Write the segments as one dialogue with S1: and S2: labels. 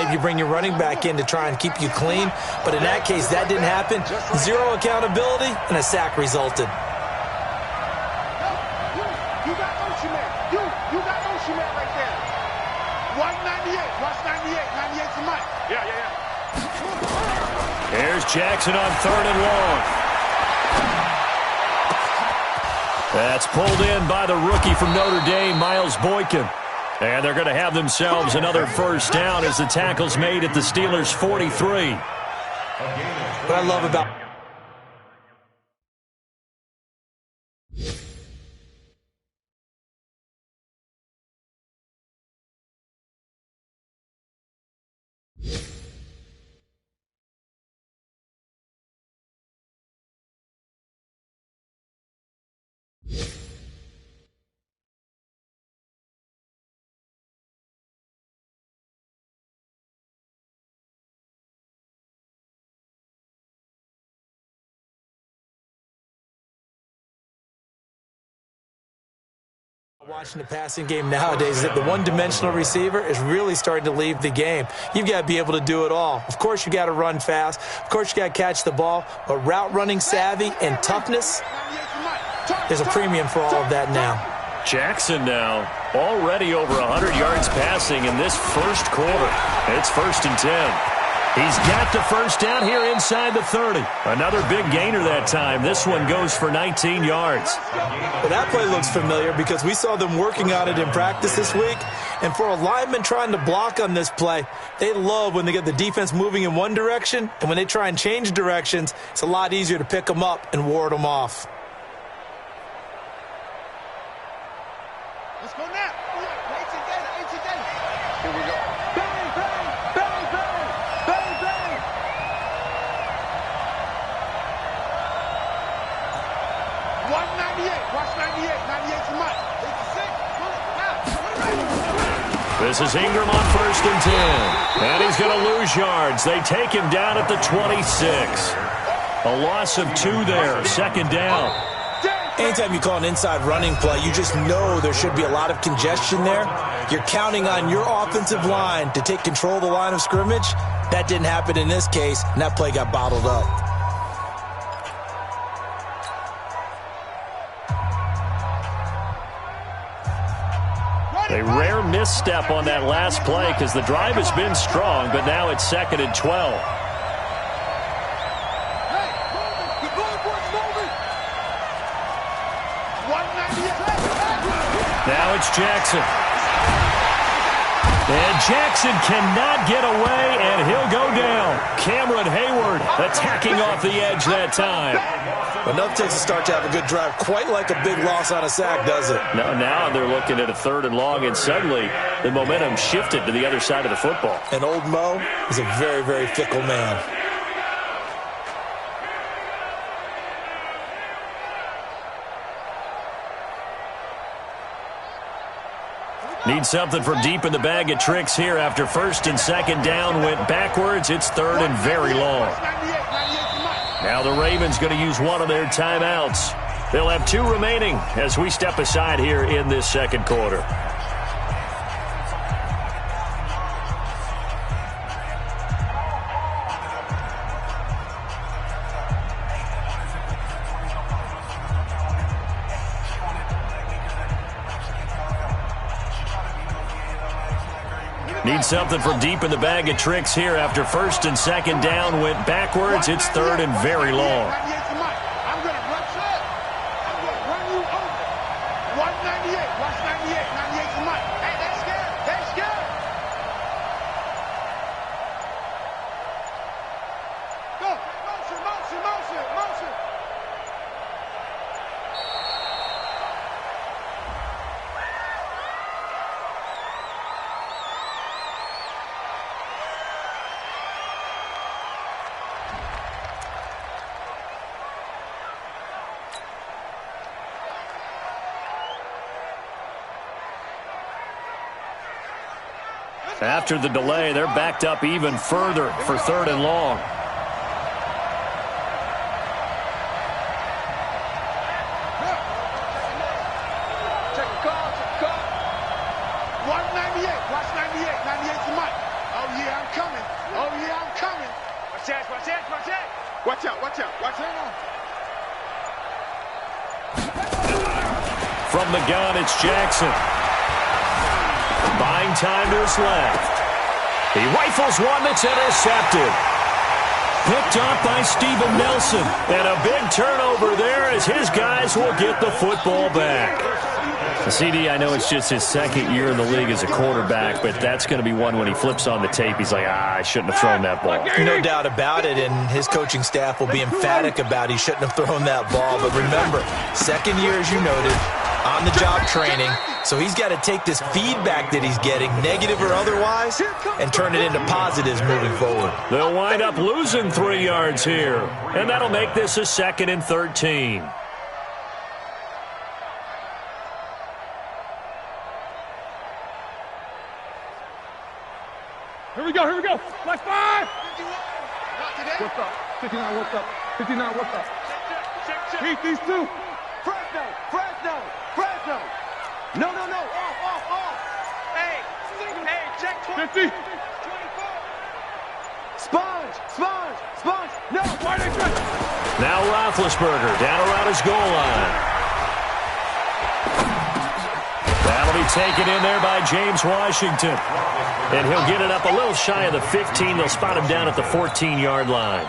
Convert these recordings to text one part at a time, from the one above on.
S1: maybe you bring your running back in to try and keep you clean. But in that case, that didn't happen. Zero accountability, and a sack resulted.
S2: You got Ocean Man. You got Ocean Man right there. Watch 98. Watch 98. 98 to Mike. Yeah.
S3: Here's Jackson on 3rd and long. That's pulled in by the rookie from Notre Dame, Miles Boykin. And they're going to have themselves another first down as the tackle's made at the Steelers' 43.
S1: What I love about watching the passing game nowadays is that the one-dimensional receiver is really starting to leave the game. You've got to be able to do it all. Of course, you got to run fast. Of course, you got to catch the ball. But route running savvy and toughness, there's a premium for all of that now.
S3: Jackson now already over 100 yards passing in this first quarter. It's 1st and 10. He's got the first down here inside the 30. Another big gainer that time. This one goes for 19 yards.
S1: Well, that play looks familiar because we saw them working on it in practice this week. And for a lineman trying to block on this play, they love when they get the defense moving in one direction. And when they try and change directions, it's a lot easier to pick them up and ward them off.
S2: Let's go now. Here we go. Bang, bang, bang, bang, bang, bang. 198. Watch 98. 98 to Mike. 86.
S3: This is Ingram on 1st and 10. And he's going to lose yards. They take him down at the 26. A loss of 2 there. 2nd down.
S1: Anytime you call an inside running play, you just know there should be a lot of congestion there. You're counting on your offensive line to take control of the line of scrimmage. That didn't happen in this case, and that play got bottled up.
S3: A rare misstep on that last play because the drive has been strong, but now it's 2nd and 12. Now it's Jackson. And Jackson cannot get away, and he'll go down. Cameron Hayward attacking off the edge that time.
S1: Enough takes a start to have a good drive. Quite like a big loss on a sack, does it?
S3: Now they're looking at a 3rd and long, and suddenly the momentum shifted to the other side of the football.
S1: And old Mo is a very, very fickle man.
S3: Need something from deep in the bag of tricks here after 1st and 2nd down went backwards. It's 3rd and very long. Now the Ravens going to use one of their timeouts. They'll have 2 remaining as we step aside here in this 2nd quarter. Need something from deep in the bag of tricks here after 1st and 2nd down went backwards. It's 3rd and very long.
S2: I'm going to run short. I'm going to run you over. 198. Watch 98. 98 to Mike. Hey, that's good. That's good. Go. Motion, motion, motion, motion.
S3: After the delay, they're backed up even further for 3rd and long.
S2: Check the call, check the call. 198. Watch 98. 98 to Mike. Oh, yeah, I'm coming. Oh, yeah, I'm coming. Watch that, watch that, watch that. Watch out, watch out, watch out.
S3: From the gun, it's Jackson. Buying time to his left. He rifles one that's intercepted. Picked up by Steven Nelson. And a big turnover there as his guys will get the football back. CD, I know it's just his second year in the league as a quarterback, but that's going to be one when he flips on the tape. He's like, I shouldn't have thrown that ball.
S1: No doubt about it, and his coaching staff will be emphatic about he shouldn't have thrown that ball. But remember, second year, as you noted, on-the-job training, so he's got to take this feedback that he's getting, negative or otherwise, and turn it into positives moving forward.
S3: They'll wind up losing 3 yards here, and that'll make this a 2nd and 13.
S4: Here we go, here we go. Left 5. What's up? 59, what's up? 59, what's up? Keep these two.
S2: Fresno, Fresno, Fresno. No, no, no. Off. Hey, check
S4: 50.
S2: 24. Sponge. No.
S4: Why they trying?
S3: Now Roethlisberger down around his goal line. That'll be taken in there by James Washington. And he'll get it up a little shy of the 15. They'll spot him down at the 14-yard line.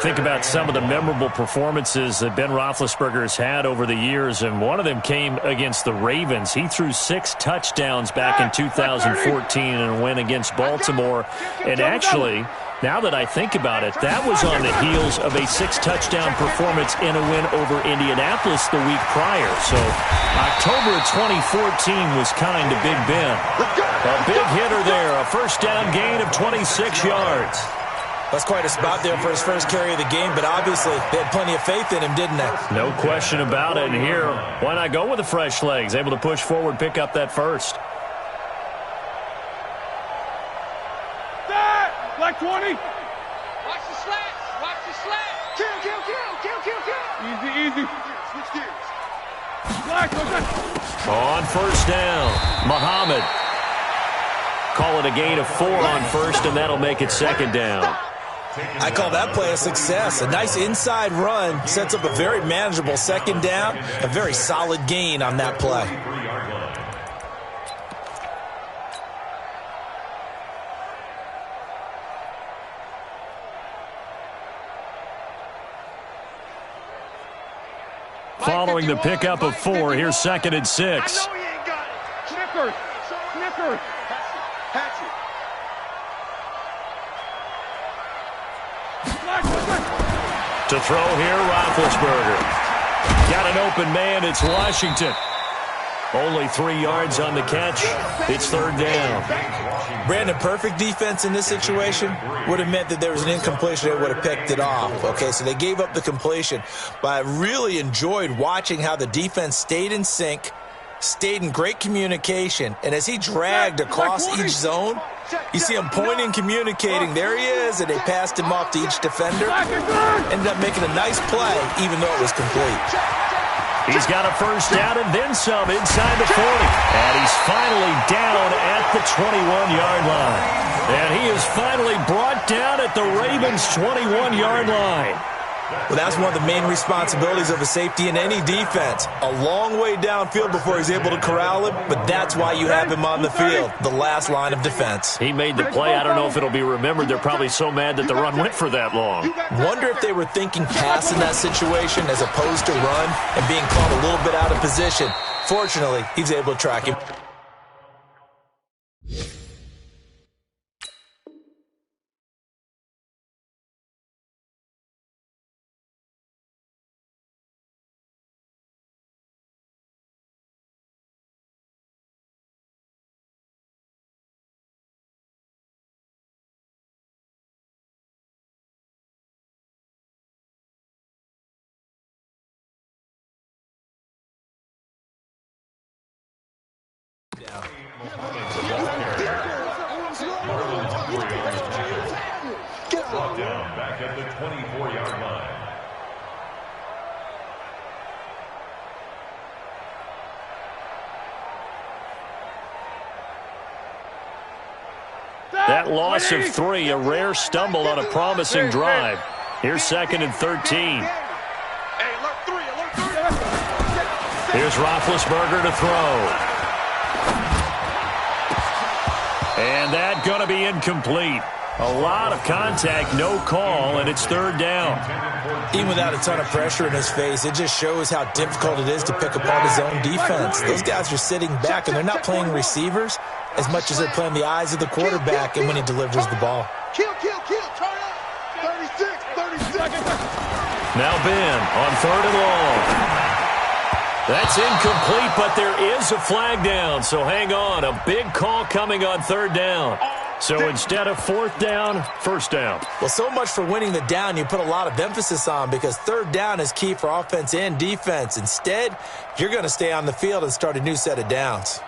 S3: Think about some of the memorable performances that Ben Roethlisberger has had over the years, and one of them came against the Ravens. He threw 6 touchdowns back in 2014 in a win against Baltimore. And actually, now that I think about it, that was on the heels of a 6-touchdown performance in a win over Indianapolis the week prior. So October of 2014 was kind to Big Ben. A big hitter there, a first down gain of 26 yards.
S1: That's quite a spot there for his first carry of the game, but obviously they had plenty of faith in him, didn't they?
S3: No question about it. And here, why not go with the fresh legs? Able to push forward, pick up that first.
S4: Black 20.
S2: Watch the slant. Kill.
S4: Easy.
S2: Switch gears.
S4: Black, okay.
S3: On first down, Muhammad. Call it a gain of 4 on first, and that'll make it 2nd down.
S1: I call that play a success. A nice inside run sets up a very manageable 2nd down. A very solid gain on that play.
S3: Following the pickup of 4, here's 2nd and 6.
S2: I know he ain't got it.
S4: Snickers.
S2: Hatchet.
S4: Black, okay.
S3: To throw here, Roethlisberger. Got an open man, it's Washington. Only 3 yards on the catch. It's 3rd down.
S1: Brandon, perfect defense in this situation would have meant that there was an incompletion. They would have picked it off. Okay, so they gave up the completion. But I really enjoyed watching how the defense stayed in sync, stayed in great communication, and as he dragged across each zone, you see him pointing, communicating. There he is, and they passed him off to each defender. Ended up making a nice play, even though it was complete.
S3: He's got a first down and then some inside the 40. And he's finally down at the 21-yard line. And he is finally brought down at the Ravens' 21-yard line.
S1: Well, that's one of the main responsibilities of a safety in any defense. A long way downfield before he's able to corral him, but that's why you have him on the field, the last line of defense.
S3: He made the play. I don't know if it'll be remembered. They're probably so mad that the run went for that long.
S1: Wonder if they were thinking pass in that situation as opposed to run and being caught a little bit out of position. Fortunately, he's able to track him.
S5: Down back at the 24-yard line.
S3: That loss of 3, a rare stumble on a promising drive. Here's 2nd and 13. Here's Roethlisberger to throw. And that going to be incomplete. A lot of contact, no call, and it's 3rd down.
S1: Even without a ton of pressure in his face, it just shows how difficult it is to pick apart his own defense. Those guys are sitting back, and they're not playing receivers as much as they're playing the eyes of the quarterback and when he delivers the ball.
S2: Kill, turn up. 36.
S3: Now Ben on 3rd and long. That's incomplete, but there is a flag down, so hang on. A big call coming on 3rd down. So instead of 4th down, 1st down.
S1: Well, so much for winning the down you put a lot of emphasis on, because 3rd down is key for offense and defense. Instead, you're going to stay on the field and start a new set of downs.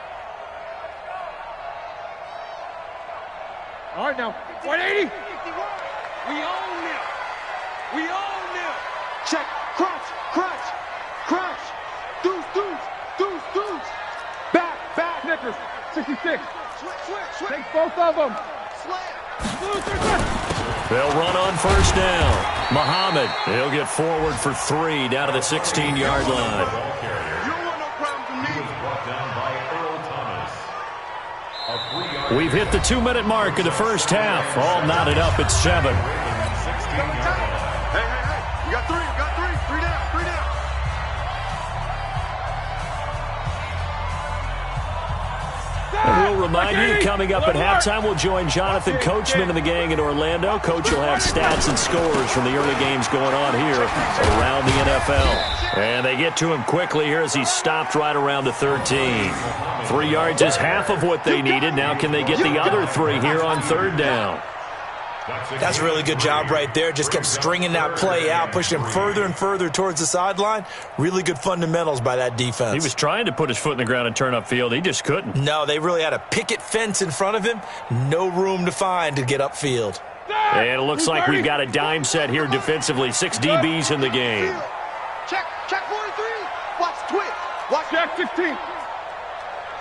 S4: All right, now, 180.
S2: We own them. Check, crunch. Deuce.
S4: Back, Snickers, 66.
S2: Switch.
S4: Take both of them.
S2: Slam.
S3: They'll run on 1st down. Muhammad, he'll get forward for 3 down to the 16-yard line.
S2: You don't want no problem from me.
S5: Brought down by Earl Thomas.
S3: We've hit the 2-minute mark of the first half. All knotted up at 7.
S2: Hey. You got 3. 3 down.
S3: And we'll remind you, coming up at halftime, we'll join Jonathan Coachman and the gang in Orlando. Coach will have stats and scores from the early games going on here around the NFL. And they get to him quickly here as he stopped right around the 13. 3 yards is half of what they needed. Now can they get the other 3 here on 3rd down?
S1: That's a really good job right there. Just kept stringing that play out, pushing him further and further towards the sideline. Really good fundamentals by that defense.
S3: He was trying to put his foot in the ground and turn upfield. He just couldn't.
S1: No, they really had a picket fence in front of him. No room to find to get upfield.
S3: And it looks like we've got a dime set here defensively. 6 DBs in the game.
S2: Check 43. Watch twitch. Watch
S4: Check 16.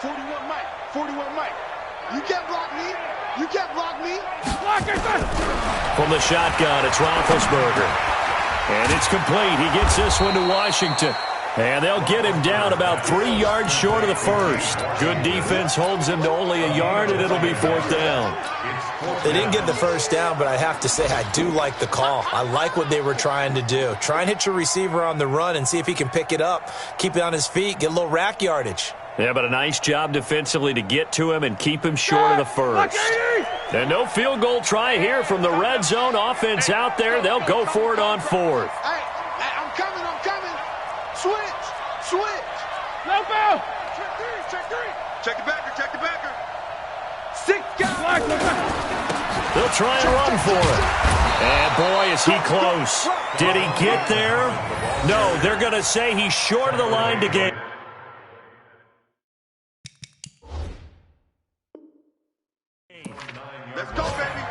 S2: 41 Mike. You can't block me.
S3: From the shotgun, it's Roethlisberger. And it's complete. He gets this one to Washington. And they'll get him down about 3 yards short of the first. Good defense holds him to only a yard, and it'll be 4th down.
S1: They didn't get the first down, but I have to say I do like the call. I like what they were trying to do. Try and hit your receiver on the run and see if he can pick it up, keep it on his feet, get a little rack yardage.
S3: Yeah, but a nice job defensively to get to him and keep him short of the first. And no field goal try here from the red zone. Offense out there. They'll go for it on 4th.
S2: Hey, I'm coming. Switch.
S4: No foul.
S2: Check the backer. 6 guys.
S3: They'll try and run for it. And boy, is he close. Did he get there? No, they're going to say he's short of the line to get.
S2: Let's go, baby.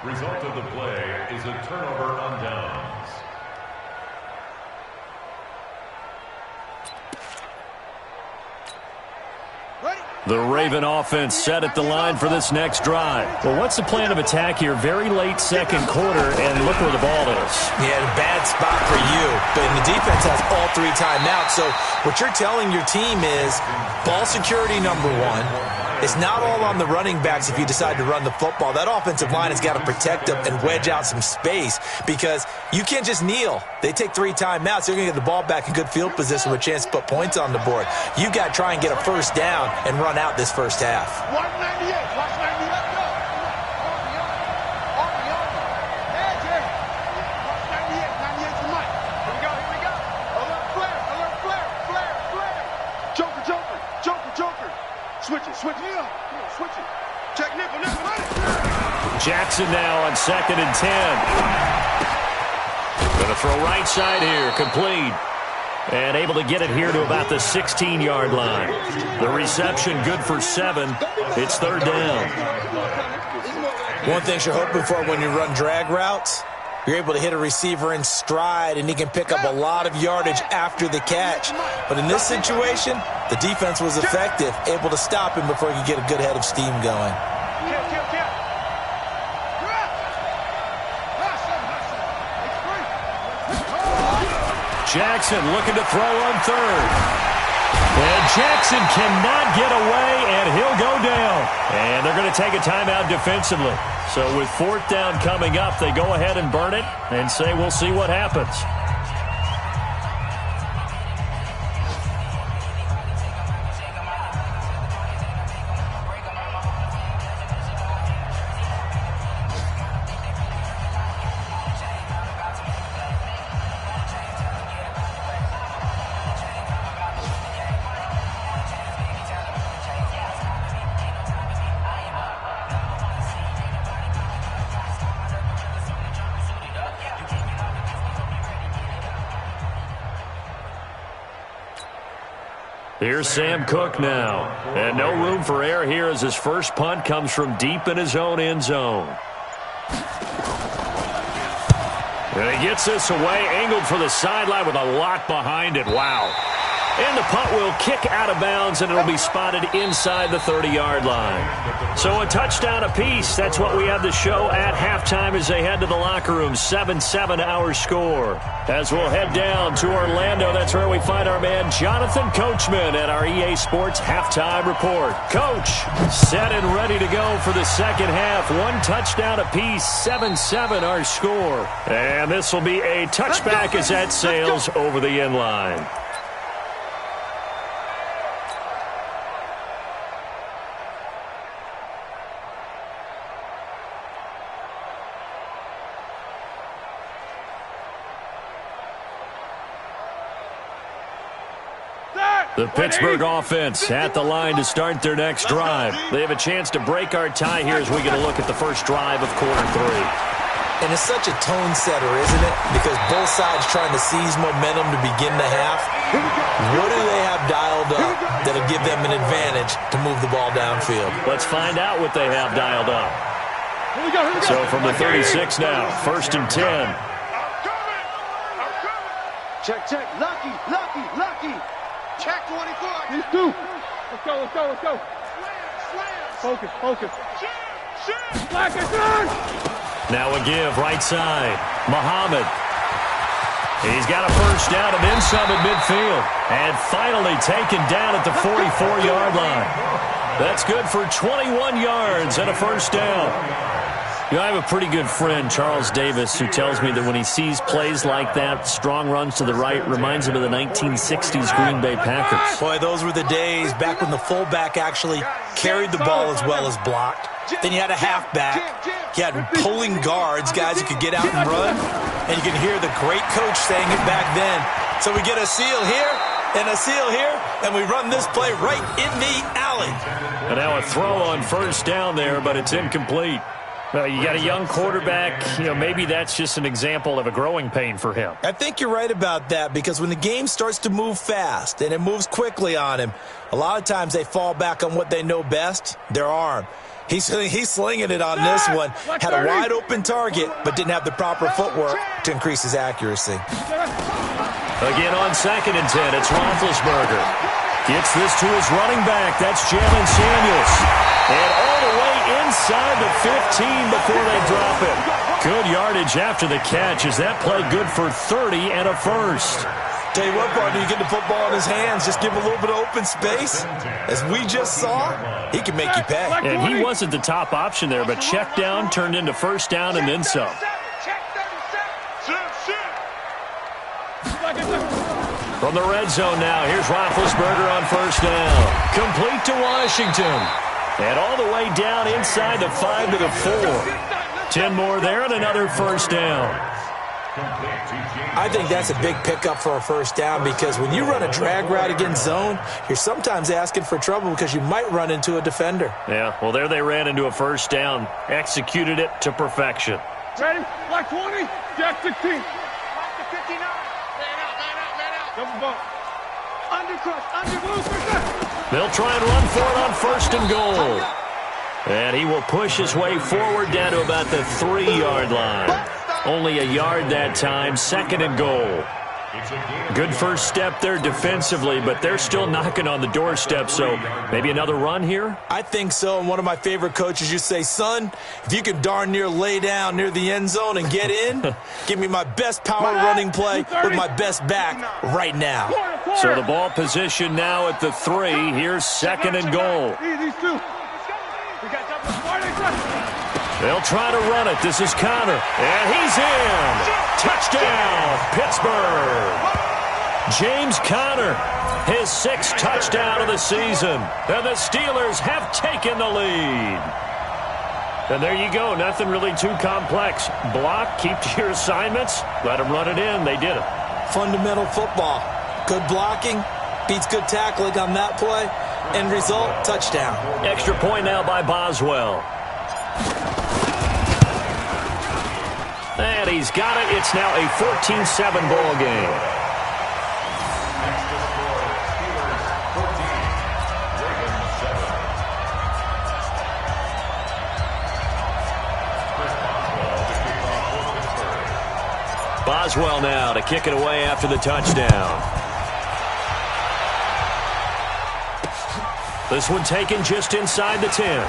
S5: Result of the play is a turnover on downs.
S3: The Raven offense set at the line for this next drive. Well, what's the plan of attack here? Very late second quarter, and look where the ball is.
S1: Yeah, a bad spot for you. But the defense has all 3 timeouts. So what you're telling your team is ball security number 1. It's not all on the running backs if you decide to run the football. That offensive line has got to protect them and wedge out some space because you can't just kneel. They take 3 timeouts. They're going to get the ball back in good field position with a chance to put points on the board. You've got to try and get a first down and run out this first half.
S2: 198. Watch 98. Let's go. Magic. Watch 98. 98 to Mike. Here we go. Alert flare. Joker. Switch it. Check nickel.
S3: Jackson now on 2nd and 10. Going to throw right side here, complete. And able to get it here to about the 16-yard line. The reception good for 7. It's 3rd down.
S1: One thing you're hoping for when you run drag routes, you're able to hit a receiver in stride, and he can pick up a lot of yardage after the catch. But in this situation, the defense was effective, able to stop him before he could get a good head of steam going.
S3: Jackson looking to throw on third. And Jackson cannot get away, and he'll go down. And they're going to take a timeout defensively. So with fourth down coming up, they go ahead and burn it and say we'll see what happens. Here's Sam Cook now. And no room for error here as his first punt comes from deep in his own end zone. And he gets this away, angled for the sideline with a lot behind it. Wow. And the punt will kick out of bounds, and it'll be spotted inside the 30-yard line. So a touchdown apiece. That's what we have to show at halftime as they head to the locker room. 7-7 our score. As we'll head down to Orlando, that's where we find our man Jonathan Coachman at our EA Sports Halftime Report. Coach, set and ready to go for the second half. One touchdown apiece, 7-7 our score. And this will be a touchback as that sails over the end line. The Pittsburgh offense at the line to start their next drive. They have a chance to break our tie here as we get a look at the first drive of quarter three.
S1: And it's such a tone setter, isn't it? Because both sides trying to seize momentum to begin the half. What do they have dialed up that'll give them an advantage to move the ball downfield?
S3: Let's find out what they have dialed up. So from the 36 now, 1st and 10.
S2: Check, check. Lucky, lucky, lucky. Check 24.
S4: These two. Let's go, let's go, let's go. Focus, focus. Black and turn.
S3: Now a give, right side. Muhammad. He's got a first down and then some at midfield. And finally taken down at the 44-yard line. That's good for 21 yards and a first down. You know, I have a pretty good friend, Charles Davis, who tells me that when he sees plays like that, strong runs to the right, reminds him of the 1960s Green Bay Packers.
S1: Boy, those were the days back when the fullback actually carried the ball as well as blocked. Then you had a halfback. You had pulling guards, guys who could get out and run. And you can hear the great coach saying it back then. So we get a seal here and a seal here, and we run this play right in the alley.
S3: And now a throw on first down there, but it's incomplete. You got a young quarterback, you know, maybe that's just an example of a growing pain for him.
S1: I think you're right about that, because when the game starts to move fast and it moves quickly on him, a lot of times they fall back on what they know best, their arm. He's slinging it on this one. Had a wide open target, but didn't have the proper footwork to increase his accuracy.
S3: Again on 2nd and 10, it's Roethlisberger. Gets this to his running back. That's Jalen Samuels. And all the way inside the 15 before they drop it. Good yardage after the catch. Is that play good for 30 and a first?
S1: Tell you what, partner, you get the football in his hands, just give him a little bit of open space. As we just saw, he can make you pay.
S3: And he wasn't the top option there, but check down turned into first down and then some. From the red zone now, here's Roethlisberger on first down. Complete to Washington. And all the way down inside the 5 to the 4. 10 more there and another first down.
S1: I think that's a big pickup for a first down, because when you run a drag route against zone, you're sometimes asking for trouble because you might run into a defender.
S3: Yeah, well, there they ran into a first down. Executed it to perfection.
S4: Ready? Black 20, Jack 16.
S2: Black to 59. Man out.
S4: Double bump.
S2: Undercrush, under.
S3: They'll try and run for it on 1st and goal. And he will push his way forward down to about the 3-yard line. Only a yard that time, 2nd and goal. Good first step there defensively, but they're still knocking on the doorstep, so maybe another run here?
S1: I think so, and one of my favorite coaches used to say, son, if you can darn near lay down near the end zone and get in, give me my best power running play with my best back right now.
S3: So the ball position now at the 3. Here's 2nd and goal. They'll try to run it. This is Connor. And he's in. Touchdown, Pittsburgh. James Conner, his 6th touchdown of the season. And the Steelers have taken the lead. And there you go. Nothing really too complex. Block, keep to your assignments. Let them run it in. They did it.
S1: Fundamental football. Good blocking beats good tackling on that play. End result, touchdown.
S3: Extra point now by Boswell. And he's got it. It's now a 14-7 ball game.
S5: Next to score, Steelers 14, Ravens 7. Chris Boswell to kick off for Pittsburgh.
S3: Boswell now to kick it away after the touchdown. This one taken just inside the 10.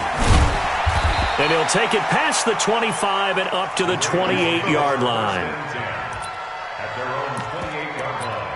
S3: And he'll take it past the 25 and up to the 28-yard line.
S5: At their own 28-yard line.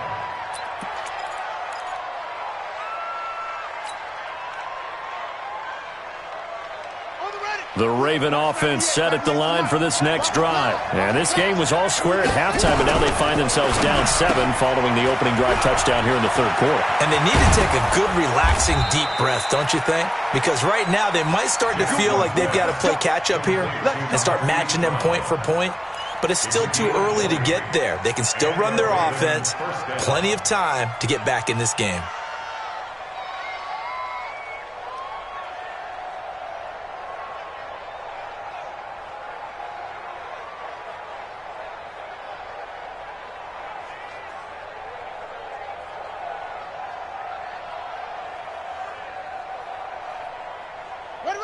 S3: The Raven offense set at the line for this next drive. And this game was all square at halftime, but now they find themselves down 7 following the opening drive touchdown here in the 3rd quarter.
S1: And they need to take a good, relaxing, deep breath, don't you think? Because right now they might start to feel like they've got to play catch-up here and start matching them point for point. But it's still too early to get there. They can still run their offense. Plenty of time to get back in this game.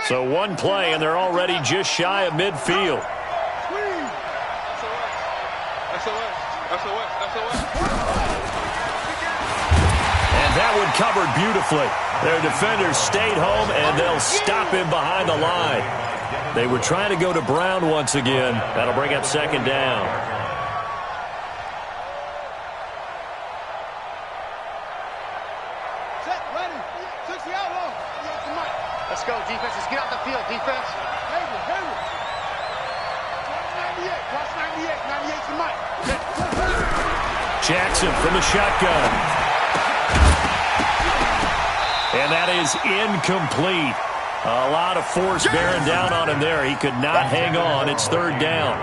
S3: So one play, and they're already just shy of midfield. And that one covered beautifully. Their defenders stayed home, and they'll stop him behind the line. They were trying to go to Brown once again. That'll bring up 2nd down.
S2: Let's go, defense. Let's get out the field, defense. Watch 98. 98's the mic.
S3: Jackson from the shotgun. And that is incomplete. A lot of force bearing down on him there. He could not hang on. It's 3rd down.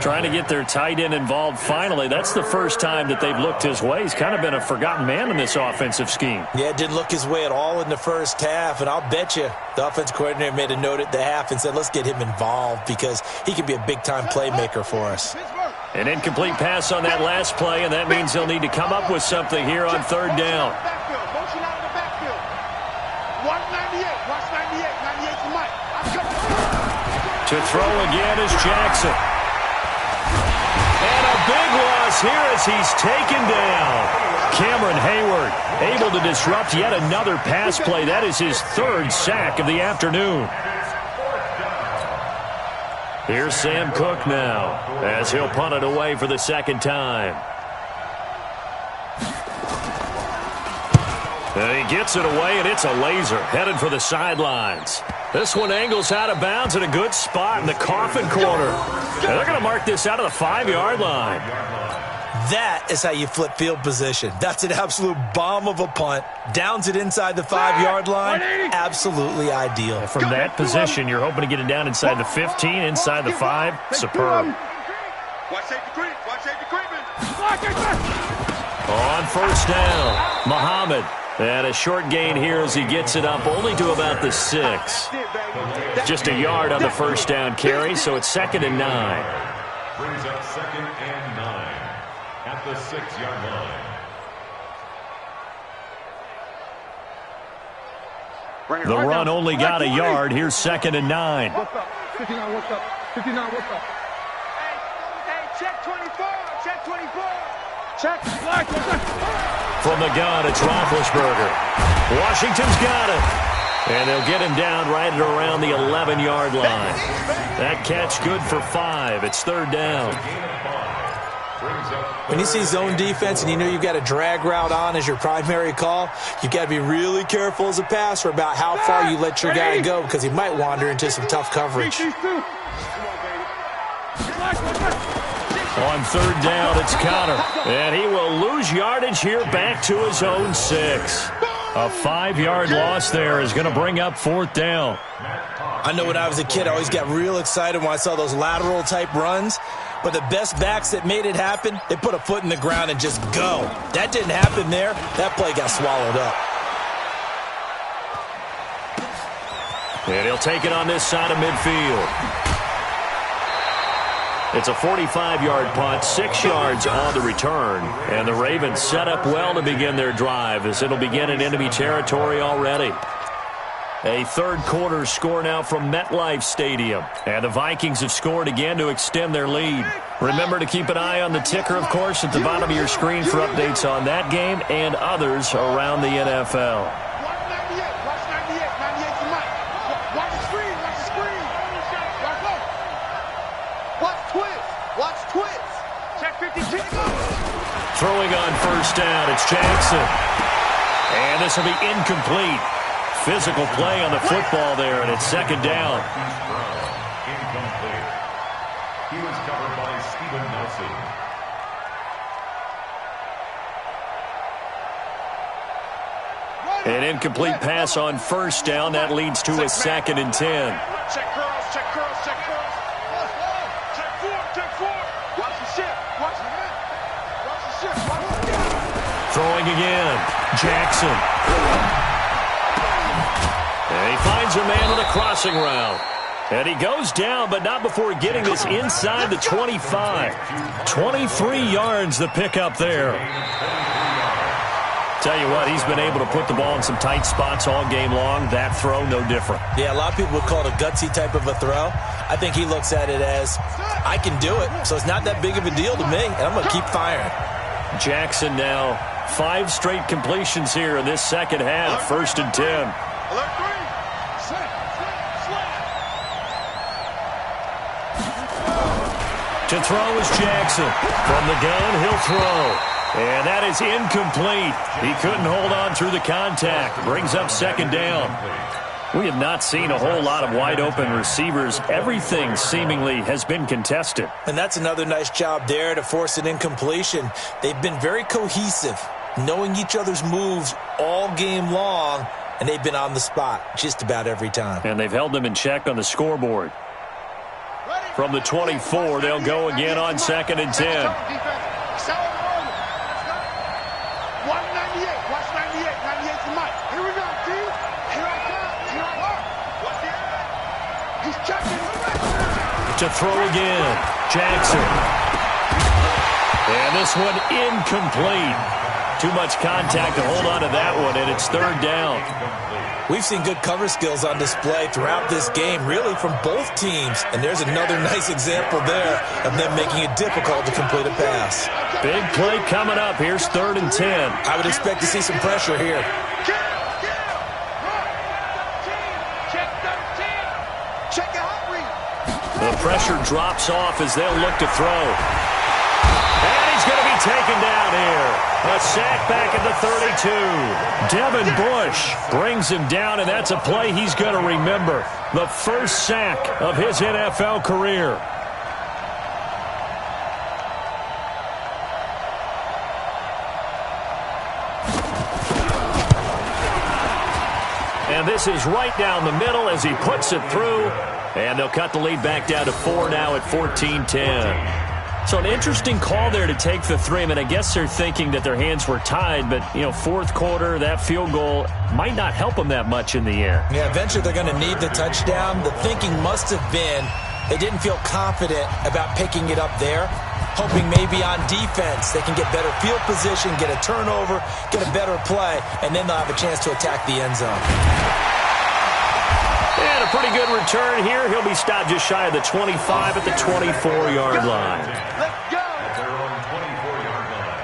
S3: Trying to get their tight end involved finally. That's the first time that they've looked his way. He's kind of been a forgotten man in this offensive scheme.
S1: Yeah, it didn't look his way at all in the first half, and I'll bet you the offense coordinator made a note at the half and said, let's get him involved because he could be a big-time playmaker for us.
S3: An incomplete pass on that last play, and that means they'll need to come up with something here on 3rd down.
S2: Motion out of the backfield. Watch 98. Watch 98. 98's the mic.
S3: To throw again is Jackson. And a big loss here as he's taken down. Cameron Hayward able to disrupt yet another pass play. That is his 3rd sack of the afternoon. Here's Sam Cook now as he'll punt it away for the 2nd time. And he gets it away, and it's a laser headed for the sidelines. This one angles out of bounds in a good spot in the coffin corner. And they're going to mark this out of the 5-yard line.
S1: That is how you flip field position. That's an absolute bomb of a punt. Downs it inside the 5-yard line. Absolutely ideal.
S3: From that position, you're hoping to get it down inside the 15, inside the 5. Superb.
S2: Watch safety creep. Watch safety creeping.
S3: On 1st down, Muhammad. And a short gain here as he gets it up only to about the 6. Just a yard on the 1st down carry, so it's 2nd and 9.
S5: Brings up 2nd and 9 at the 6-yard line.
S3: The run only got a yard. Here's 2nd and 9.
S4: What's up? 59, what's up? 59, what's up?
S2: Hey, check 24. Check 24.
S4: Check.
S3: From the gun, it's Roethlisberger. Washington's got it. And they'll get him down right at around the 11-yard line. That catch good for 5. It's third down.
S1: When you see zone defense and you know you've got a drag route on as your primary call, you've got to be really careful as a passer about how far you let your guy go because he might wander into some tough coverage.
S3: On third down, it's Connor. And he will lose yardage here back to his own 6. A 5-yard loss there is going to bring up fourth down.
S1: I know when I was a kid, I always got real excited when I saw those lateral-type runs. But the best backs that made it happen, they put a foot in the ground and just go. That didn't happen there. That play got swallowed up.
S3: And he'll take it on this side of midfield. It's a 45-yard punt, 6 yards on the return. And the Ravens set up well to begin their drive as it'll begin in enemy territory already. A third-quarter score now from MetLife Stadium. And the Vikings have scored again to extend their lead. Remember to keep an eye on the ticker, of course, at the bottom of your screen for updates on that game and others around the NFL. Throwing on first down, it's Jackson. And this will be incomplete. Physical play on the football there, and it's second down.
S5: Incomplete. He was covered by Steven Nelson.
S3: An incomplete pass on first down. That leads to a 2nd and 10.
S2: Check curls, check curls, check curls. Check four. Watch the ship. Watch the ship.
S3: Throwing again. Jackson. And he finds a man on a crossing route. And he goes down, but not before getting this inside the 25. 23 yards the pickup there. Tell you what, he's been able to put the ball in some tight spots all game long. That throw, no different.
S1: Yeah, a lot of people would call it a gutsy type of a throw. I think he looks at it as, I can do it, so it's not that big of a deal to me, and I'm going to keep firing.
S3: Jackson now 5 straight completions here in this second half. 1st and 10. To throw is Jackson. From the gun, he'll throw. And that is incomplete. He couldn't hold on through the contact. Brings up second down. We have not seen a whole lot of wide-open receivers. Everything seemingly has been contested.
S1: And that's another nice job there to force an incompletion. They've been very cohesive, knowing each other's moves all game long, and they've been on the spot just about every time.
S3: And they've held them in check on the scoreboard. From the 24, they'll go again on 2nd and 10.
S2: 198. Watch 98. 98 to Mike. Here we go, T. Here I come. Watch the end. He's checking.
S3: To throw again. Jackson. And this one incomplete. Too much contact to hold on to that one, and it's third down.
S1: We've seen good cover skills on display throughout this game, really from both teams. And there's another nice example there of them making it difficult to complete a pass.
S3: Big play coming up. Here's 3rd and 10.
S1: I would expect to see some pressure here.
S3: The pressure drops off as they'll look to throw. And he's going to be taken down here. A sack back at the 32. Devin Bush brings him down, and that's a play he's going to remember. The first sack of his NFL career. And this is right down the middle as he puts it through. And they'll cut the lead back down to 4 now at 14-10. So an interesting call there to take the 3. I mean, I guess they're thinking that their hands were tied, but, you know, fourth quarter, that field goal might not help them that much in the air.
S1: Yeah, eventually they're going to need the touchdown. The thinking must have been they didn't feel confident about picking it up there, hoping maybe on defense they can get better field position, get a turnover, get a better play, and then they'll have a chance to attack the end zone.
S3: And a pretty good return here. He'll be stopped just shy of the 25 at the 24-yard line.
S2: Let's go.
S5: At their own 24-yard line.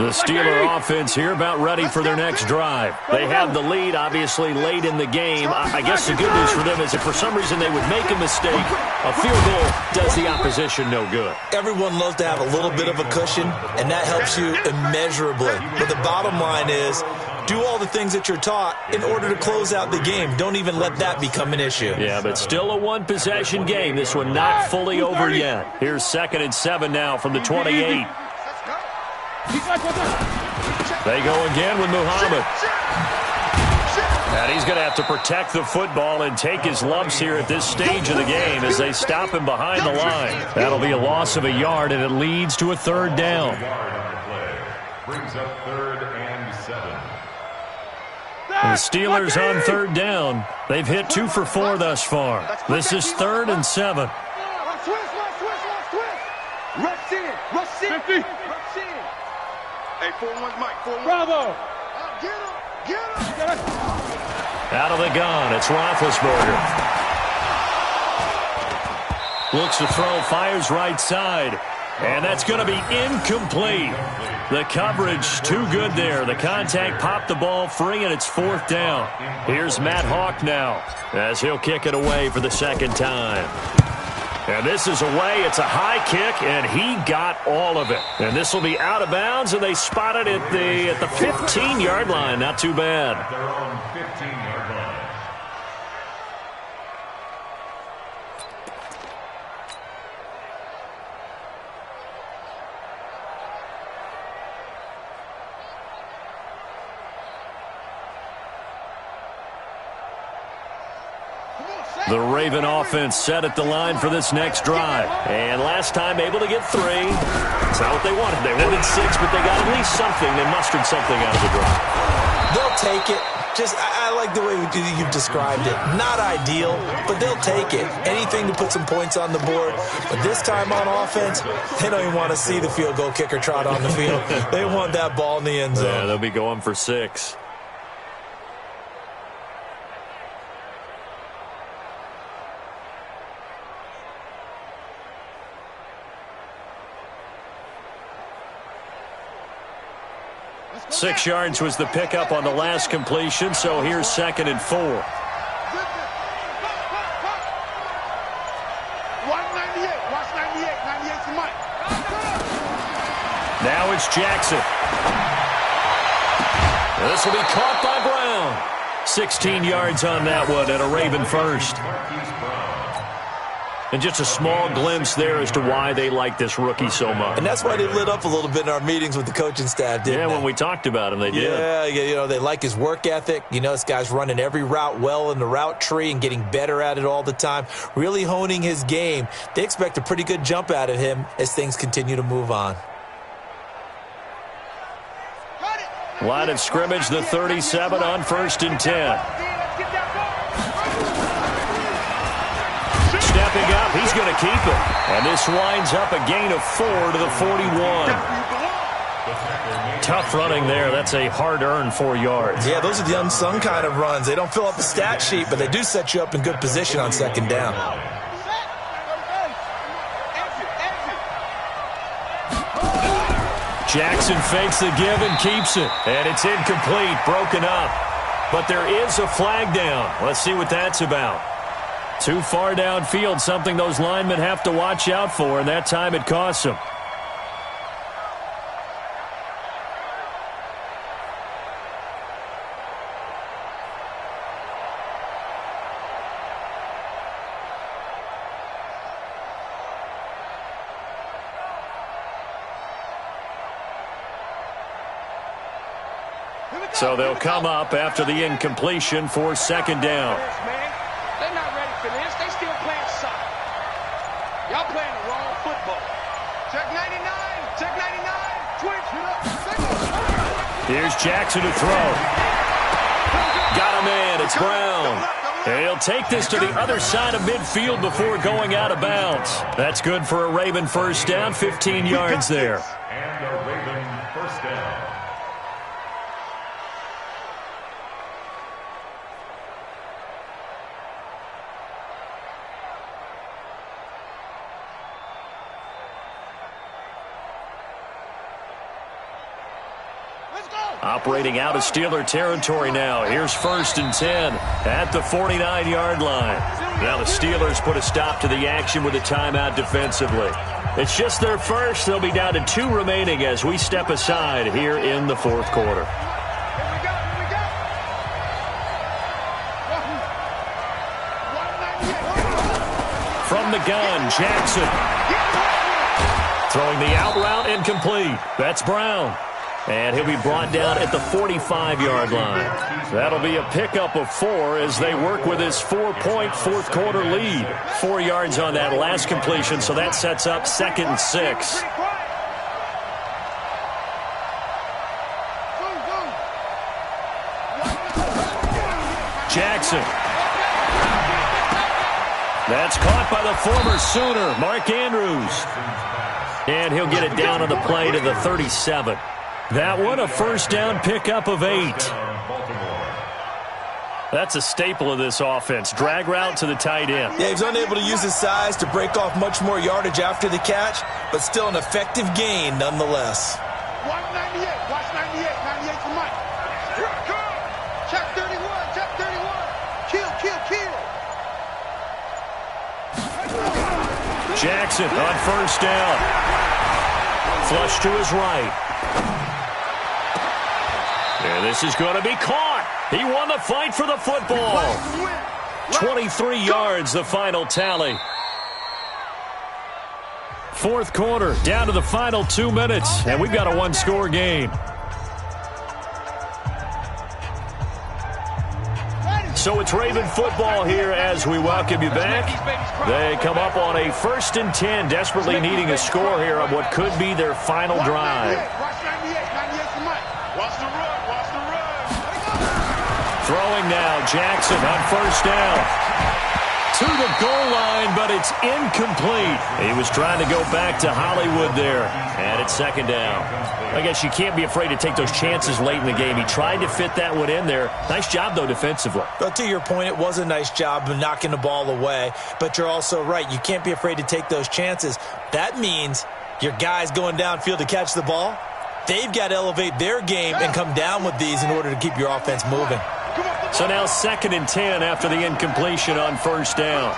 S3: The Steeler offense here about ready for their next drive. They have the lead, obviously, late in the game. I guess the good news for them is if for some reason they would make a mistake, a field goal does the opposition no good.
S1: Everyone loves to have a little bit of a cushion, and that helps you immeasurably. But the bottom line is, do all the things that you're taught in order to close out the game. Don't even let that become an issue.
S3: Yeah, but still a one-possession game. This one not fully over yet. Here's 2nd and 7 now from the 28. They go again with Muhammad. And he's going to have to protect the football and take his lumps here at this stage of the game as they stop him behind the line. That'll be a loss of a yard, and it leads to a 3rd down.
S5: Brings up 3rd and 7.
S3: The Steelers on 3rd down. They've hit 2 for 4 thus far. This is 3rd and 7.
S2: Rush in. Rush in.
S4: 50.
S2: Rush in. Hey, 4-1 Mike. 4-1.
S4: Bravo.
S2: Get him. Get him.
S3: Out of the gun, it's Roethlisberger. Looks to throw, fires right side. And that's going to be incomplete. The coverage too good there. The contact popped the ball free, and it's 4th down. Here's Matt Hawk now as he'll kick it away for the 2nd time. And this is away. It's a high kick, and he got all of it. And this will be out of bounds, and they spot it at the 15-yard line. Not too bad.
S5: Their own 15-yard line.
S3: The Raven offense set at the line for this next drive. And last time able to get 3. It's not what they wanted. They wanted 6, but they got at least something. They mustered something out of the drive.
S1: They'll take it. I like the way you've described it. Not ideal, but they'll take it. Anything to put some points on the board. But this time on offense, they don't even want to see the field goal kicker trot on the field. They want that ball in the end zone.
S3: Yeah, they'll be going for 6. Six yards was the pickup on the last completion, so here's 2nd and 4.
S2: 198. Watch 98. 98 to Mike.
S3: Now it's Jackson. This will be caught by Brown. 16 yards on that one, and a Raven first. And just a small glimpse there as to why they like this rookie so much.
S1: And that's why they lit up a little bit in our meetings with the coaching staff, didn't they?
S3: Yeah, when we talked about him, they did.
S1: Yeah, you know, they like his work ethic. You know, this guy's running every route well in the route tree and getting better at it all the time, really honing his game. They expect a pretty good jump out of him as things continue to move on.
S3: Line of scrimmage, the 37 on 1st and 10. Stepping up, he's going to keep it. And this winds up a gain of 4 to the 41. Tough running there. That's a hard-earned 4 yards.
S1: Yeah, those are the unsung kind of runs. They don't fill up the stat sheet, but they do set you up in good position on 2nd down.
S3: Jackson fakes the give and keeps it. And it's incomplete, broken up. But there is a flag down. Let's see what that's about. Too far downfield, something those linemen have to watch out for, and that time it costs them. So they'll come up after the incompletion for 2nd down.
S2: They're not ready for this. They still playing soccer. Y'all playing the wrong football. Check 99. Check 99. Twitch.
S3: Here's Jackson to throw. Got a man. It's Brown. And he'll take this to the other side of midfield before going out of bounds. That's good for a Raven first down. 15 yards there.
S5: And a Raven first down.
S3: Operating out of Steeler territory now. Here's 1st and 10 at the 49-yard line. Now the Steelers put a stop to the action with a timeout defensively. It's just their first. They'll be down to 2 remaining as we step aside here in the 4th quarter. From the gun, Jackson. Throwing the out route incomplete. That's Brown. And he'll be brought down at the 45-yard line. That'll be a pickup of 4 as they work with his 4-point 4th quarter lead. 4 yards on that last completion, so that sets up 2nd and 6. Jackson. That's caught by the former Sooner, Mark Andrews. And he'll get it down on the play to the 37. That one, a 1st down pickup of 8. That's a staple of this offense. Drag route to the tight end.
S1: Yeah, he's unable to use his size to break off much more yardage after the catch, but still an effective gain nonetheless.
S2: Watch 98. Watch 98. 98 for Mike. Check 31. Check 31. Kill, kill, kill.
S3: Jackson on 1st down. Flush to his right. And this is going to be caught. He won the fight for the football. 23 yards, the final tally. 4th quarter, down to the final 2 minutes, and we've got a 1-score game. So it's Raven football here as we welcome you back. They come up on a 1st and 10, desperately needing a score here on what could be their final drive. Throwing now, Jackson on 1st down. To the goal line, but it's incomplete. He was trying to go back to Hollywood there. And it's 2nd down. I guess you can't be afraid to take those chances late in the game. He tried to fit that one in there. Nice job, though, defensively.
S1: But to your point, it was a nice job of knocking the ball away. But you're also right. You can't be afraid to take those chances. That means your guys going downfield to catch the ball, they've got to elevate their game and come down with these in order to keep your offense moving.
S3: So now 2nd and 10 after the incompletion on 1st down.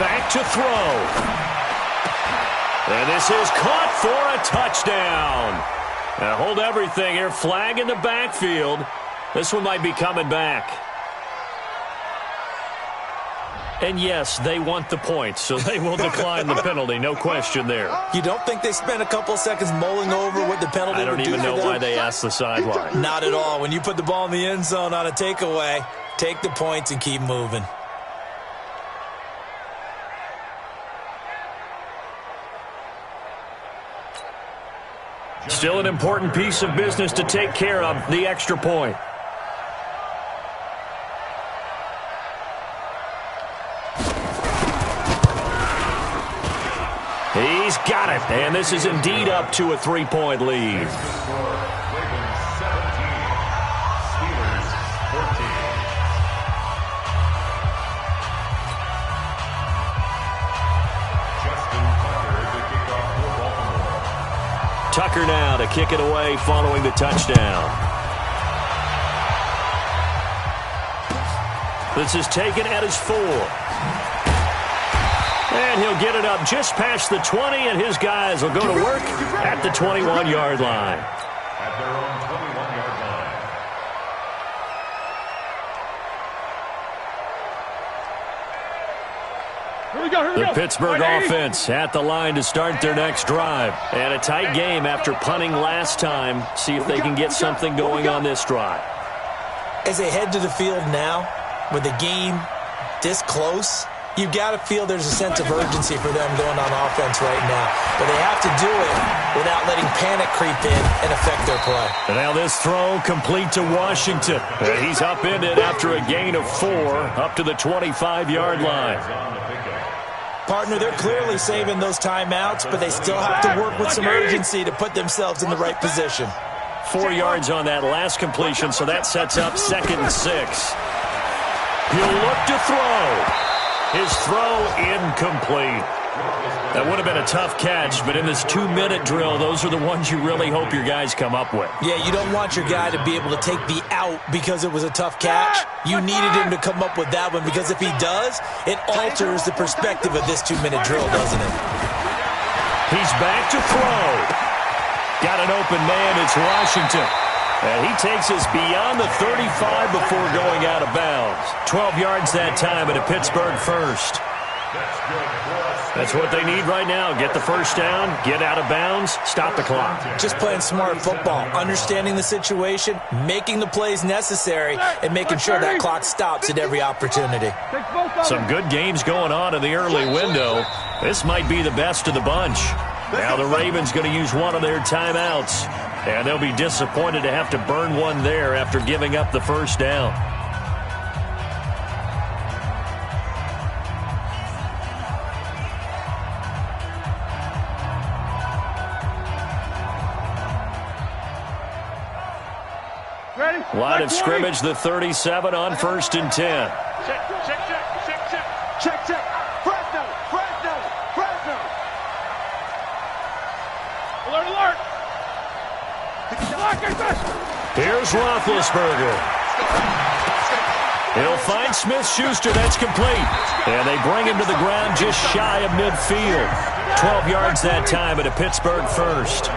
S3: Back to throw. And this is caught for a touchdown. Now hold everything here. Flag in the backfield. This one might be coming back. And yes, they want the point, so they will decline the penalty. No question there.
S1: You don't think they spent a couple seconds mulling over what the penalty would do?
S3: I don't even know why they asked the sideline.
S1: Not at all. When you put the ball in the end zone on a takeaway, take the points and keep moving.
S3: Still an important piece of business to take care of, the extra point. He's got it, and this is indeed up to a 3-point lead. Tucker now to kick it away following the touchdown. This is taken at his 4. And he'll get it up just past the 20, and his guys will go to work at the 21-yard line.
S5: At their own 21-yard line.
S4: Here we go.
S3: The Pittsburgh offense at the line to start their next drive. And a tight game after punting last time. See if they can get something going on this drive.
S1: As they head to the field now, with the game this close, you've got to feel there's a sense of urgency for them going on offense right now. But they have to do it without letting panic creep in and affect their play.
S3: And now this throw complete to Washington. And he's upended after a gain of 4 up to the 25-yard line.
S1: Partner, they're clearly saving those timeouts, but they still have to work with some urgency to put themselves in the right position.
S3: 4 yards on that last completion, so that sets up 2nd and 6. He'll look to throw. His throw incomplete. That would have been a tough catch, but in this 2-minute drill, those are the ones you really hope your guys come up with.
S1: Yeah, you don't want your guy to be able to take the out because it was a tough catch. You needed him to come up with that one because if he does, it alters the perspective of this 2-minute drill, doesn't it?
S3: He's back to throw. Got an open man. It's Washington. And he takes us beyond the 35 before going out of bounds. 12 yards that time at a Pittsburgh first. That's what they need right now. Get the first down, get out of bounds, stop the clock.
S1: Just playing smart football, understanding the situation, making the plays necessary, and making sure that clock stops at every opportunity.
S3: Some good games going on in the early window. This might be the best of the bunch. Now the Ravens going to use one of their timeouts, and they'll be disappointed to have to burn one there after giving up the first down. Line of scrimmage, the 37 on 1st and 10.
S2: Check. Fresno.
S4: Alert.
S3: Here's Roethlisberger. He'll find Smith-Schuster. That's complete. And they bring him to the ground just shy of midfield. 12 yards that time at a Pittsburgh first.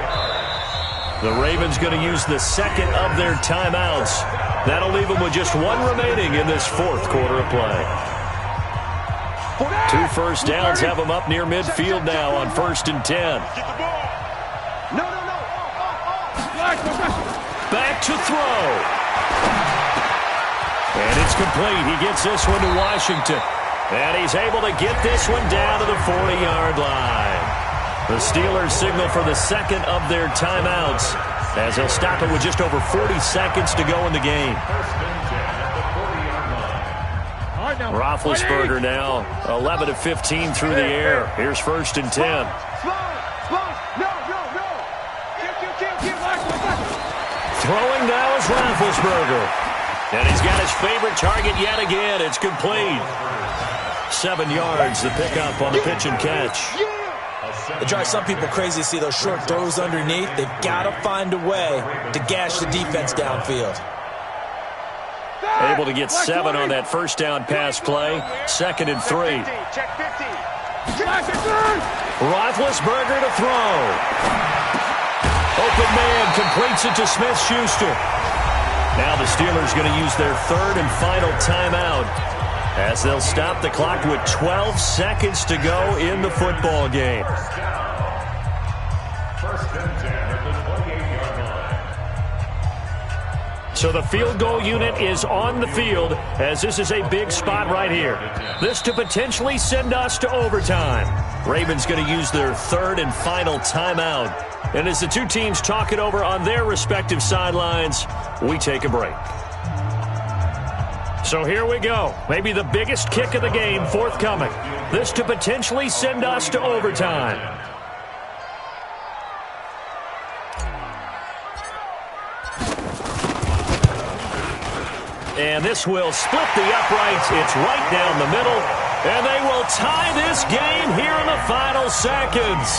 S3: The Ravens going to use the second of their timeouts. That'll leave them with just one remaining in this fourth quarter of play. 2 first downs have them up near midfield now on 1st and 10. Back to throw. And it's complete. He gets this one to Washington. And he's able to get this one down to the 40-yard line. The Steelers signal for the second of their timeouts as they'll stop it with just over 40 seconds to go in the game. Roethlisberger now 11 of 15 through the air. Here's 1st and 10. Throwing now is Roethlisberger. And he's got his favorite target yet again. It's complete. 7 yards, the pickup on the pitch and catch.
S1: It drives some people crazy to see those short throws underneath. They've got to find a way to gash the defense downfield.
S3: Able to get 7 on that first down pass play. 2nd and 3. Roethlisberger to throw. Open man completes it to Smith-Schuster. Now the Steelers going to use their third and final timeout as they'll stop the clock with 12 seconds to go in the football game.
S5: 1st and 10 at the 28-yard line.
S3: So the field goal unit is on the field as this is a big spot right here. This to potentially send us to overtime. Ravens going to use their third and final timeout. And as the two teams talk it over on their respective sidelines, we take a break. So here we go. Maybe the biggest kick of the game forthcoming. This to potentially send us to overtime. And this will split the uprights. It's right down the middle. And they will tie this game here in the final seconds.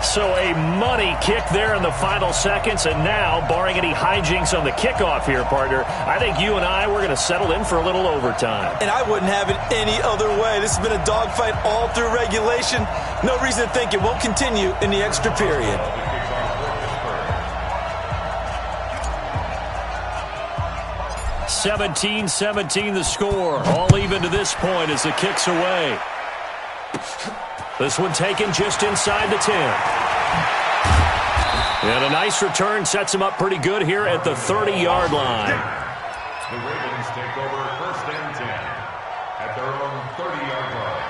S3: So a money kick there in the final seconds. And now, barring any hijinks on the kickoff here, partner, I think you and I, we're going to settle in for a little overtime.
S1: And I wouldn't have it any other way. This has been a dogfight all through regulation. No reason to think it won't continue in the extra period.
S3: (17-17) the score. All even to this point as the kick's away. This one taken just inside the 10. And a nice return sets him up pretty good here at the 30-yard line.
S5: The Ravens take over 1st and 10 at their own 30-yard line.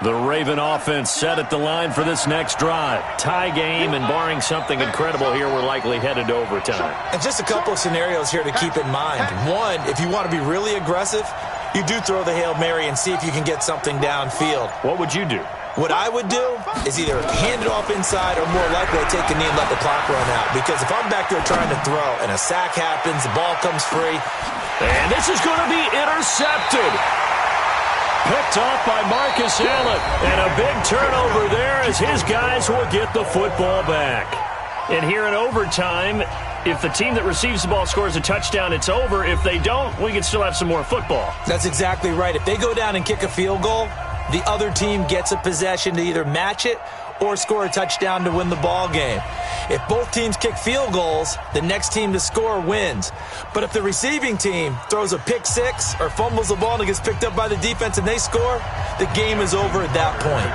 S3: The Raven offense set at the line for this next drive. Tie game, and barring something incredible here, we're likely headed to overtime.
S1: And just a couple of scenarios here to keep in mind. One, if you want to be really aggressive, you do throw the Hail Mary and see if you can get something downfield.
S3: What would you do?
S1: What I would do is either hand it off inside or more likely take a knee and let the clock run out. Because if I'm back there trying to throw and a sack happens, the ball comes free.
S3: And this is going to be intercepted. Picked off by Marcus Allen. And a big turnover there as his guys will get the football back. And here in overtime, if the team that receives the ball scores a touchdown, it's over. If they don't, we can still have some more football.
S1: That's exactly right. If they go down and kick a field goal, the other team gets a possession to either match it or score a touchdown to win the ball game. If both teams kick field goals, the next team to score wins. But if the receiving team throws a pick six or fumbles the ball and it gets picked up by the defense and they score, the game is over at that point.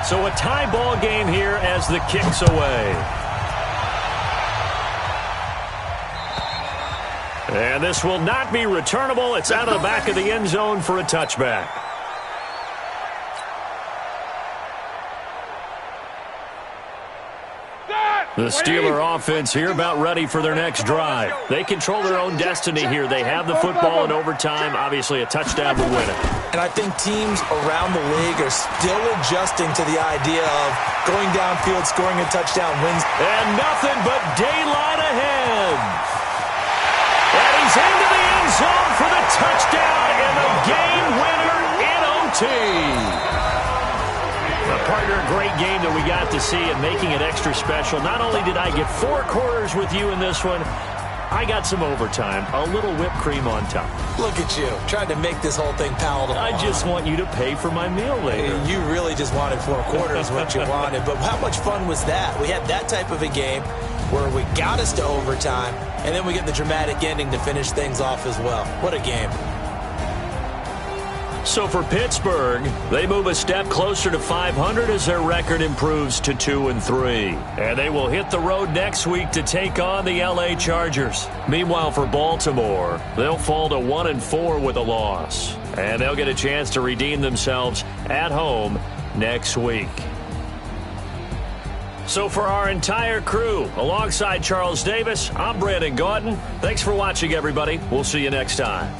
S3: So a tie ball game here as the kick's away. And this will not be returnable. It's out of the back of the end zone for a touchback. The Steeler offense here about ready for their next drive. They control their own destiny here. They have the football in overtime. Obviously, a touchdown to win it.
S1: And I think teams around the league are still adjusting to the idea of going downfield, scoring a touchdown wins.
S3: And nothing but daylight ahead. And he's into the end zone for the touchdown and the game winner in OT. Partner, great game that we got to see and making it extra special. Not only did I get 4 quarters with you in this one, I got some overtime, a little whipped cream on top.
S1: Look at you, trying to make this whole thing palatable.
S3: I just want you to pay for my meal later.
S1: You really just wanted 4 quarters, what you wanted. But how much fun was that? We had that type of a game where we got us to overtime, and then we get the dramatic ending to finish things off as well. What a game.
S3: So for Pittsburgh, they move a step closer to 500 as their record improves to 2-3. And they will hit the road next week to take on the LA Chargers. Meanwhile, for Baltimore, they'll fall to 1-4 with a loss. And they'll get a chance to redeem themselves at home next week. So for our entire crew, alongside Charles Davis, I'm Brandon Gaudin. Thanks for watching, everybody. We'll see you next time.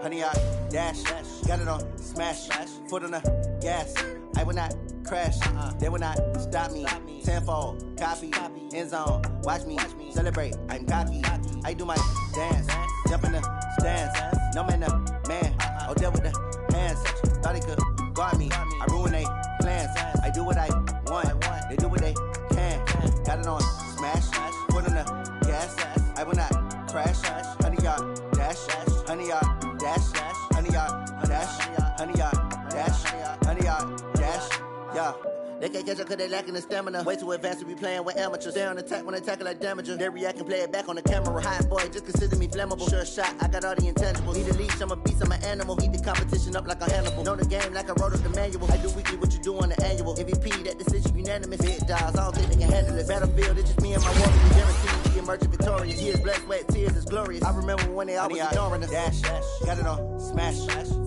S6: Honey, I dash, got it on smash, foot on the gas. I will not crash, they will not stop me. Tenfold, copy, end zone, watch me celebrate. I'm cocky, I do my dance, jump in the stands. No man, the man, oh, deal with the hands. Thought he could guard me, I ruin they plans. I do what I want, they do what they can. Got it on smash, foot on the gas. I will not crash, honey, y'all dash, honey, y'all dash, honey, y'all dash, honey, y'all dash, honey, y'all dash, yeah. They can't catch up cause they lacking the stamina. Way too advanced to be playing with amateurs. Stay on attack when they tackle like damager. They react and play it back on the camera. Hot boy, just consider me flammable. Sure shot, I got all the intangibles. Need a leash, I'm a beast, I'm an animal. Heat the competition up like a Hannibal. Know the game like I wrote up the manual. I do weekly what you do on the annual. MVP, that decision you unanimous. Big dogs, I don't think they can handle it. Battlefield, it's just me and my woman. We guaranteed to emerge victorious. Years, blood, sweat, tears is glorious. I remember when they always ignoring us. Dash, got it on, smash,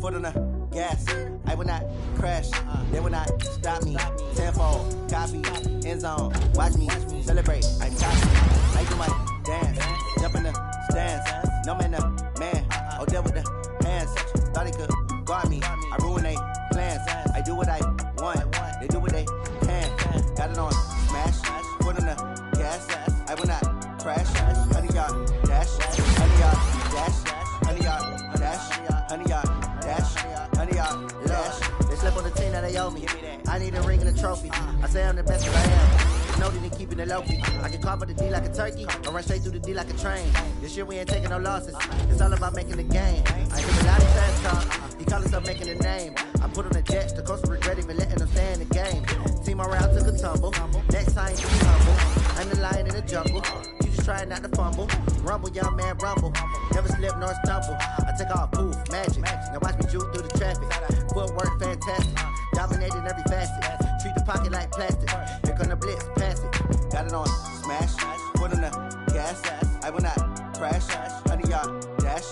S6: foot on the gas. I will not crash, they will not stop me. Tenfold, copy, end zone, watch me celebrate. I'm copy, I do my dance, jump in the stands. No man, the man, oh, deal with the hands. Thought he could guard me, I ruin they plans. I do what I want, they do what they can. Got it on, smash, foot on the gas. I will not crash, 100 yard dash, 100 yard dash, 100 yard dash, 100 yard dash, 100 yard dash. They slip on the team that they owe me. I need a ring and a trophy. I say I'm the best that I am. There's no need in keeping it low key. I can carve up the D like a turkey, or run straight through the D like a train. This year we ain't taking no losses. It's all about making the game. I hear a lot of trash talk. He call himself making a name. I put on the jets, the coach regret even letting them stay in the game. Team around took a tumble. Next time be humble. I'm the lion in the jungle. You just trying not to fumble. Rumble, young man, rumble. Never slip nor stumble. I take off, poof, magic. Now watch me juke through the traffic. Footwork fantastic. Dominating every facet. Treat the pocket like plastic. Here come the blitz, pass it. Got it on, smash. Foot on the gas. I will not crash. 100 yard dash.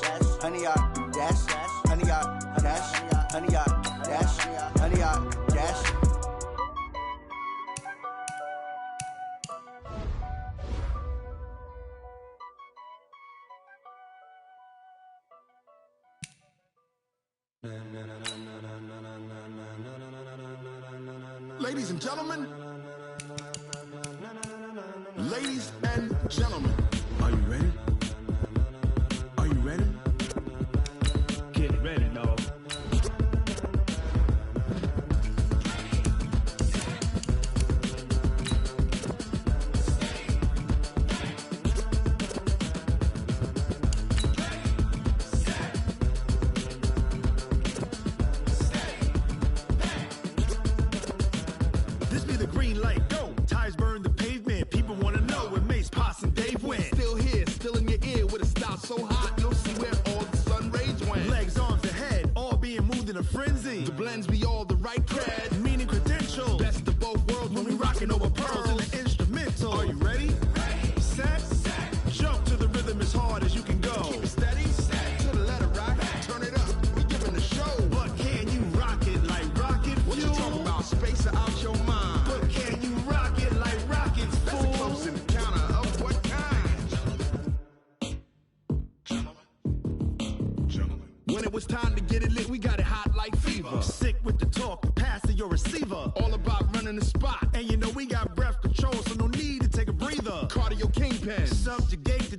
S6: 100 yard dash. 100 yard dash. 100 yard dash. 100 yard dash.
S2: Ladies and gentlemen, ladies and gentlemen, are you ready? Are you ready?
S4: Get ready, dog.
S2: This be the green light, go. Tires burn the pavement. People wanna know where Mace, Poss, and Dave went. Still here, still in your ear with a style so hot, you'll see where all the sun rays went. Legs, arms, and head, all being moved in a frenzy. The blends be all the right cred, meaning credentials. Best of both worlds when we rockin' over pearls in the instrumental. Are you ready? Set. Jump to the rhythm as hard as you can go. Keep it steady, to the letter right. Turn it up, we giving the show. But can you rock it like rocket fuel? What you talking about? Space it out your mind. But can you rock it like rockets, fool? That's a close encounter of what kind? Gentlemen. When it was time to get it lit, we got it hot like fever. Sick with the talk, pass to your receiver. All about running the spot. And you know we got breath control, so no need to take a breather. Cardio kingpin, subjugate the